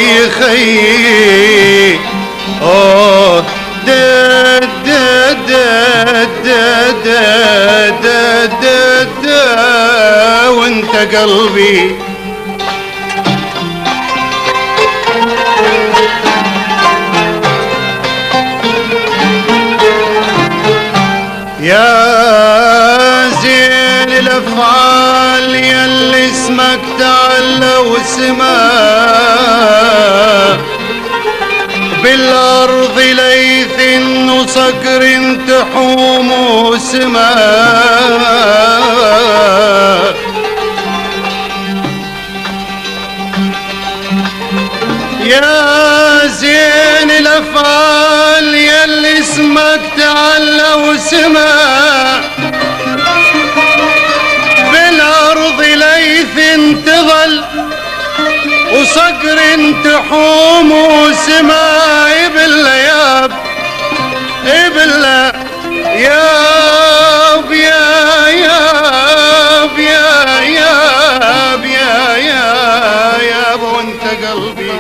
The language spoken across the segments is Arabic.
خي خي اوه دا دا دا دا دا دا دا دا وانت قلبي يا زين الافعال يلي اسمك تعلى وسما بالارض ليث وصقر تحوم وسما يا زين الافعال يلي اسمك تعلى وسما بالارض ليث تظل وصقر تحوم وسما يبلا ياب يبلا ياب يا ياب يا ياب يا ياب وانت قلبي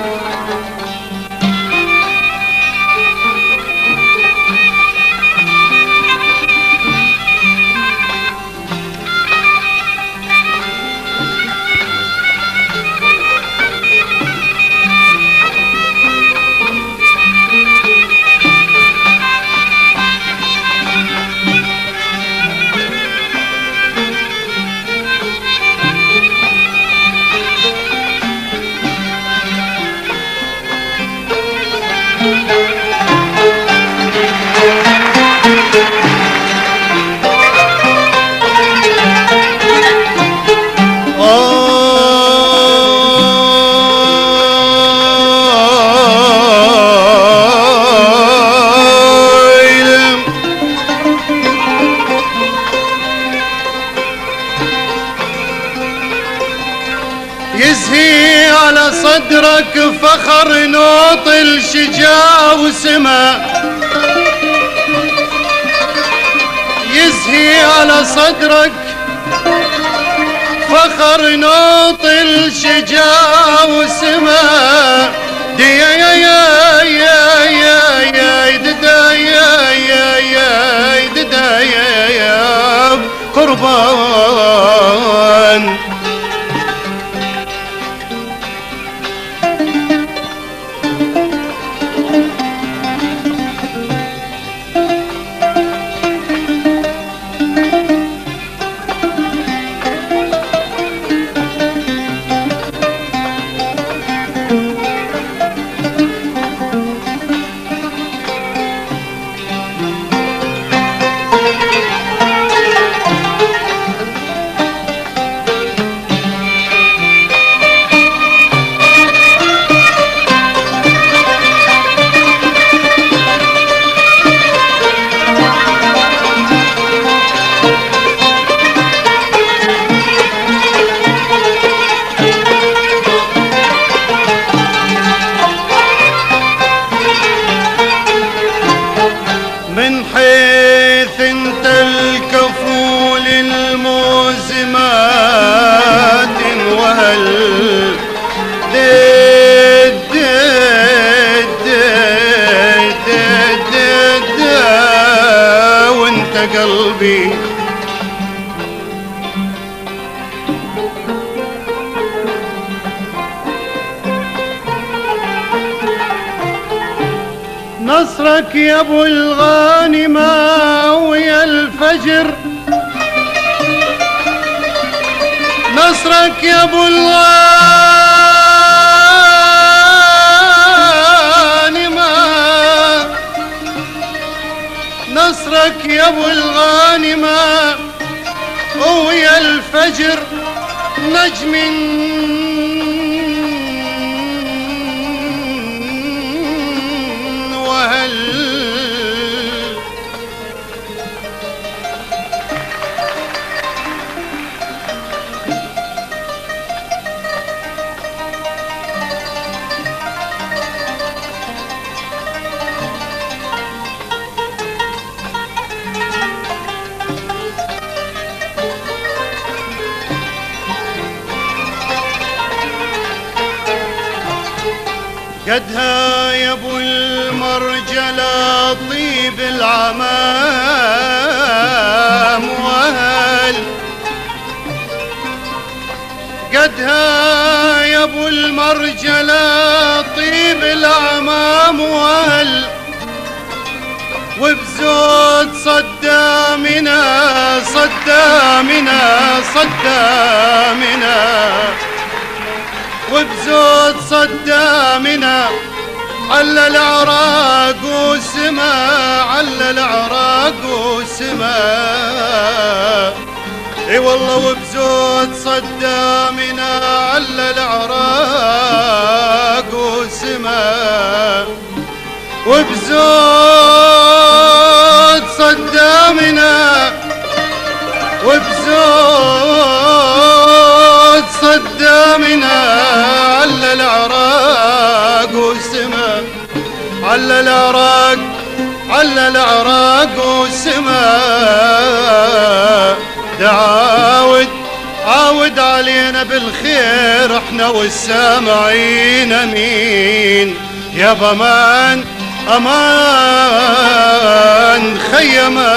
يزهي على صدرك فخر نوط الشجاع وسما يزهي على صدرك فخر نوط الشجاع وسما دي يا يا يا يا يا ددا يا يا يا ددا يا قربان من حيث انت الكفول الموزمات وهل دد دد دد دد وانت قلبي نصرك يا ابو الغانمة ويا الفجر نصرك يا ابو الغانمة نصرك يا ابو الغانمة ويا الفجر نجم قدها يا ابو المرجلة طيب العمام واهل، قدها يا ابو المرجلة طيب العمام واهل، وبزود صدامنا صدامنا صدامنا، وبزود صدامنا على العراق وسما، على العراق وسما. اي والله وبزود صدامنا على العراق وسما، وبزود صدامنا، وبزود صدامنا على العراق وسما، على العراق، على العراق وسما. دعاود عاود علينا بالخير احنا والسامعين امين. يا بمان امان خيما.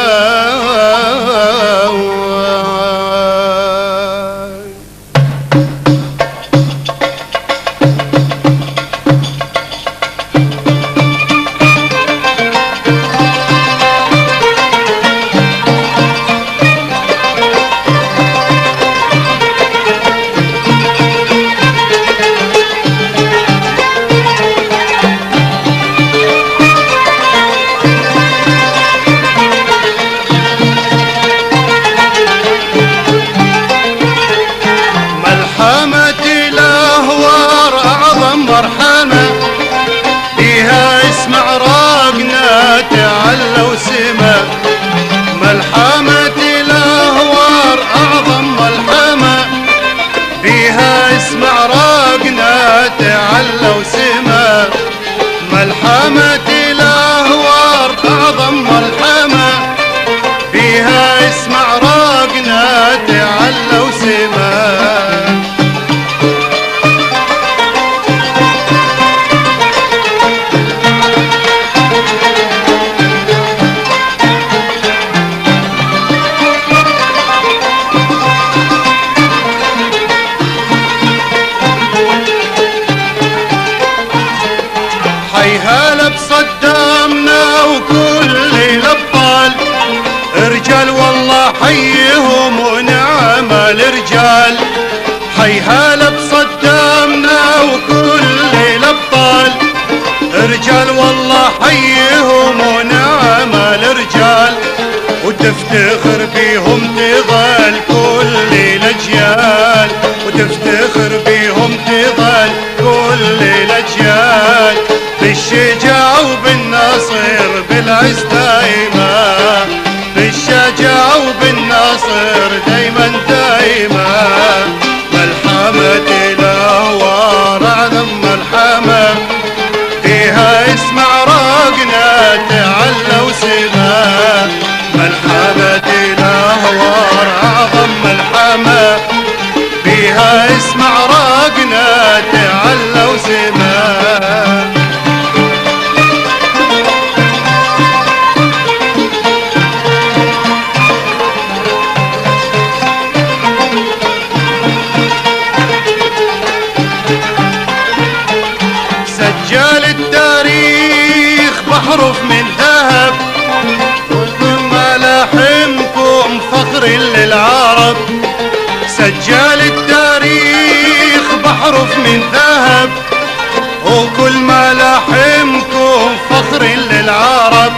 مرحمة بيها اسمع راقنا تعلى وسما، ملحمة الأهوار أعظم ملحمة بيها اسمع راقنا تعلى وسما، ملحمة الأهوار أعظم ملحمة بيها اسمع راقنا تعلى وسما. هلا بصدامنا وكل الابطال رجال والله حيهم ونعم الرجال. حي هلا بصدامنا وكل الابطال رجال والله حيهم ونعم الرجال، وتفتخر بيهم تظل كل الاجيال، وتفتخر بيهم تظل كل الاجيال، بالشجاعة وبالنصر بالعز دايما، بالشجاعة وبالنصر دايما دايما. ملحمة الأهوار أعظم ملحمة فيها اسمع راقنا تعلى وسما، ملحمة الأهوار أعظم ملحمة فيها اسمع راقنا تعلى وسما. سجل التاريخ بحرف من ذهب، وثم ملاحمكم فخر للعرب. سجل التاريخ بحرف من ذهب، وكل ملاحمكم فخر للعرب.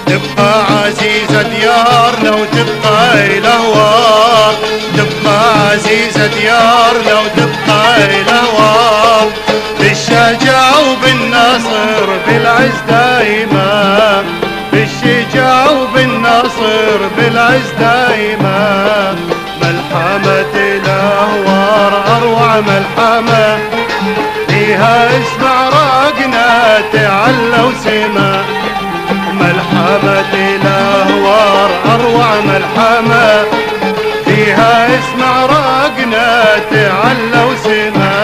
تبقى عزيزة ديارنا وتبقى الأهوار، تبقى عزيزة ديارنا وتبقى الأهوار، بالشجاعة وبالنصر بالعز دايما، بالشجاعة وبالنصر بالعز دايما. ملحمة الأهوار أروع ملحمة فيها اسمع راقنا تعلى وسما، ملحمة الأهوار أروع ملحمة فيها اسمع راقنا تعلى وسما.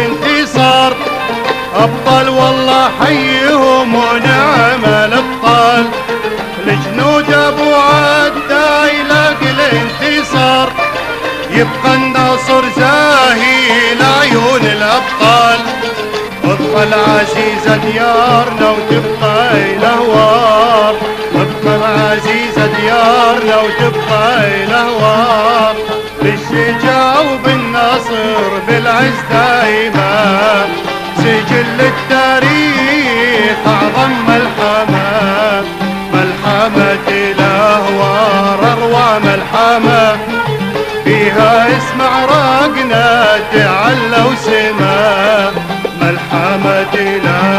الانتصار. أبطال والله حيهم ونعم الأبطال، لجنود أبو عدا يلاقي الانتصار. يبقى النصر زاهي لعيون الأبطال، ابقى العزيزة ديارنا وتبقى الأهوار. ابقى العزيزة ديارنا وتبقى الأهوار، بالشجاع وبالنصر بالعز دايما. سجل التاريخ أعظم ملحمة، ملحمة الأهوار أروع ملحمة. فيها اسم عراقنا تعلى وسما، ملحمة الأهوار